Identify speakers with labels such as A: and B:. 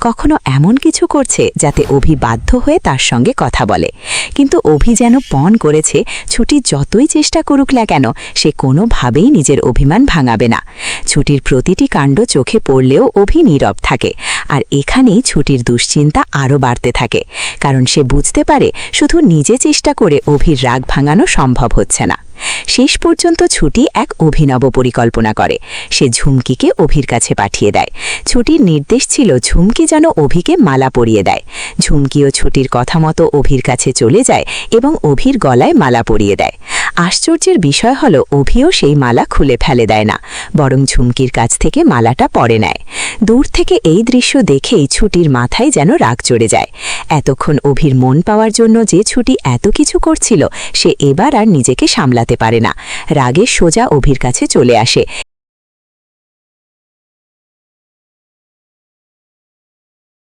A: কখনো এমন কিছু করছে যাতে অভি বাধ্য হয়ে তার সঙ্গে কথা বলে। কিন্তু অভি যেন পণ করেছে ছুটি যতই চেষ্টা করুক না কেন সে কোনোভাবেই নিজের অভিমান ভাঙাবে না। ছুটির প্রতিটি কাণ্ড চোখে পড়লেও অভি নীরব থাকে, আর এখানেই ছুটির দুশ্চিন্তা আরও বাড়তে থাকে, কারণ সে বুঝতে পারে শুধু নিজে চেষ্টা করে অভির রাগ ভাঙানো সম্ভব হচ্ছে না। শেষ পর্যন্ত ছুটি এক অভিনব পরিকল্পনা করে। সে ঝুমকিকে অভির কাছে পাঠিয়ে দেয়। ছুটির নির্দেশ ছিল ঝুমকি যেন অভিকে মালা পরিয়ে দেয়। ঝুমকিও ছুটির কথা মতো অভির কাছে চলে যায় এবং অভির গলায় মালা পরিয়ে দেয়। আশ্চর্যের বিষয় হল অভিও সেই মালা খুলে ফেলে দেয় না, বরং ঝুমকির কাছ থেকে মালাটা পরে নেয়। দূর থেকে এই দৃশ্য দেখেই ছুটির মাথায় যেন রাগ চড়ে যায়। এতক্ষণ অভির মন পাওয়ার জন্য যে ছুটি এত কিছু করছিল সে এবার আর নিজেকে সামলাতে পারে না। রাগে সোজা অভির কাছে চলে আসে